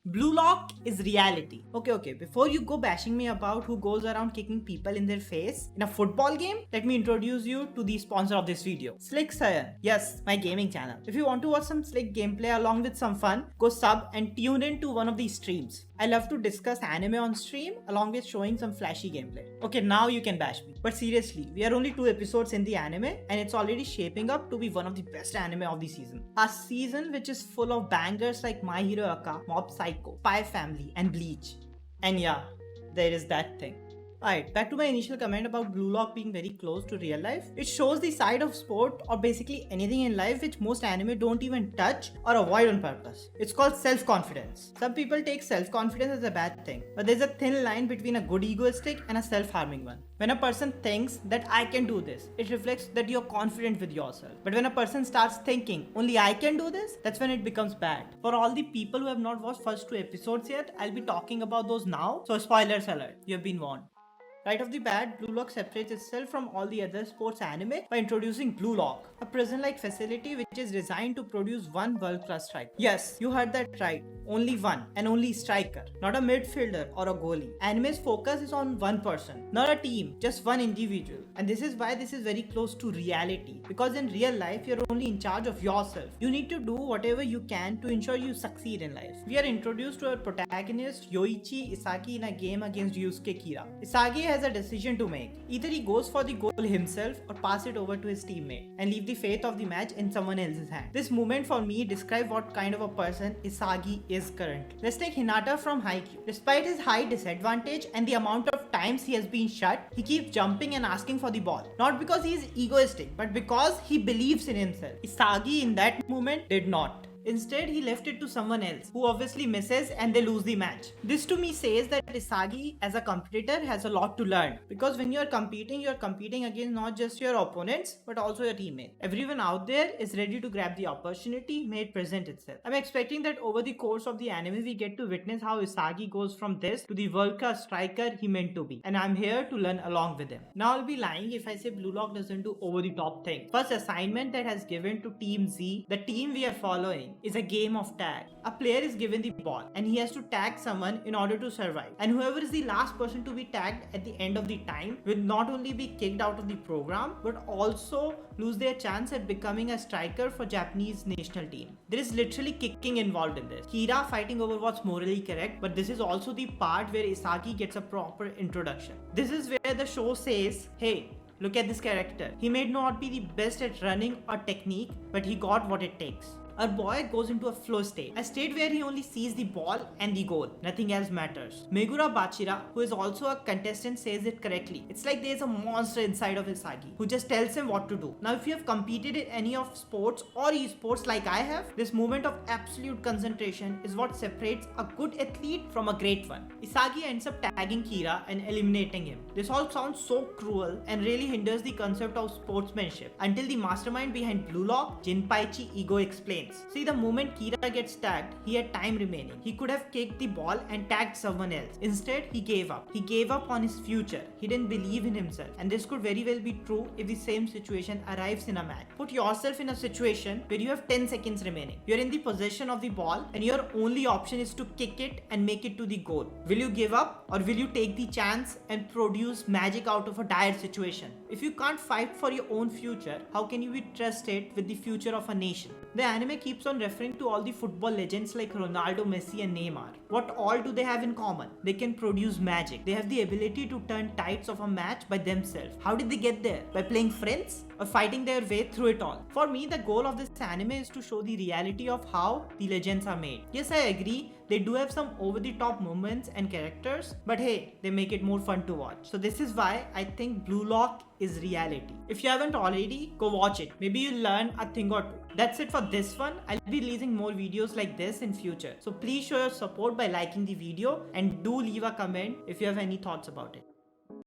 Blue Lock is reality. Okay. Before you go bashing me about who goes around kicking people in their face in a football game, let me introduce you to the sponsor of this video, Slick Sayan. Yes, my gaming channel. If you want to watch some slick gameplay along with some fun, go sub and tune in to one of these streams. I love to discuss anime on stream along with showing some flashy gameplay. Okay, now you can bash me. But seriously, we are only 2 episodes in the anime and it's already shaping up to be one of the best anime of the season. A season which is full of bangers like My Hero Academia, Mob Psycho, Spy Family and Bleach. And yeah, there is that thing. Alright, back to my initial comment about Blue Lock being very close to real life. It shows the side of sport or basically anything in life which most anime don't even touch or avoid on purpose. It's called self-confidence. Some people take self-confidence as a bad thing, but there's a thin line between a good egoistic and a self-harming one. When a person thinks that I can do this, it reflects that you're confident with yourself. But when a person starts thinking only I can do this, that's when it becomes bad. For all the people who have not watched first 2 episodes yet, I'll be talking about those now. So spoilers alert, you have been warned. Right off the bat, Blue Lock separates itself from all the other sports anime by introducing Blue Lock, a prison-like facility which is designed to produce one world-class striker. Yes, you heard that right. Only one and only striker, not a midfielder or a goalie. Anime's focus is on one person, not a team, just one individual. And this is why this is very close to reality. Because in real life, you're only in charge of yourself. You need to do whatever you can to ensure you succeed in life. We are introduced to our protagonist Yoichi Isagi in a game against Yusuke Kira. Isagi has a decision to make. Either he goes for the goal himself or pass it over to his teammate and leave the fate of the match in someone else's hand. This moment for me describes what kind of a person Isagi is currently. Let's take Hinata from Haikyuu. Despite his height disadvantage and the amount of times he has been shut, he keeps jumping and asking for the ball. Not because he is egoistic, but because he believes in himself. Isagi in that moment did not. Instead, he left it to someone else, who obviously misses and they lose the match. This to me says that Isagi as a competitor has a lot to learn. Because when you're competing against not just your opponents, but also your teammates. Everyone out there is ready to grab the opportunity may it present itself. I'm expecting that over the course of the anime, we get to witness how Isagi goes from this to the world-class striker he meant to be. And I'm here to learn along with him. Now I'll be lying if I say Blue Lock doesn't do over-the-top things. First assignment that has given to Team Z, the team we are following, is a game of tag. A player is given the ball and he has to tag someone in order to survive. And whoever is the last person to be tagged at the end of the time will not only be kicked out of the program but also lose their chance at becoming a striker for Japanese national team. There is literally kicking involved in this. Kira fighting over what's morally correct, but this is also the part where Isagi gets a proper introduction. This is where the show says, hey, look at this character. He may not be the best at running or technique, but he got what it takes. Our boy goes into a flow state, a state where he only sees the ball and the goal. Nothing else matters. Megura Bachira, who is also a contestant, says it correctly. It's like there's a monster inside of Isagi who just tells him what to do. Now, if you have competed in any of sports or esports like I have, this moment of absolute concentration is what separates a good athlete from a great one. Isagi ends up tagging Kira and eliminating him. This all sounds so cruel and really hinders the concept of sportsmanship until the mastermind behind Blue Lock, Jinpaichi Ego, explains. See, the moment Kira gets tagged, he had time remaining. He could have kicked the ball and tagged someone else. Instead, he gave up. He gave up on his future. He didn't believe in himself. And this could very well be true if the same situation arrives in a match. Put yourself in a situation where you have 10 seconds remaining. You're in the possession of the ball and your only option is to kick it and make it to the goal. Will you give up or will you take the chance and produce magic out of a dire situation? If you can't fight for your own future, how can you be trusted with the future of a nation? The anime keeps on referring to all the football legends like Ronaldo, Messi and Neymar. What all do they have in common? They can produce magic. They have the ability to turn tides of a match by themselves. How did they get there? By playing friends or fighting their way through it all? For me, the goal of this anime is to show the reality of how the legends are made. Yes, I agree. They do have some over-the-top moments and characters, but hey, they make it more fun to watch. So this is why I think Blue Lock is reality. If you haven't already, go watch it. Maybe you'll learn a thing or two. That's it for this one. I'll be releasing more videos like this in future. So please show your support by liking the video and do leave a comment if you have any thoughts about it.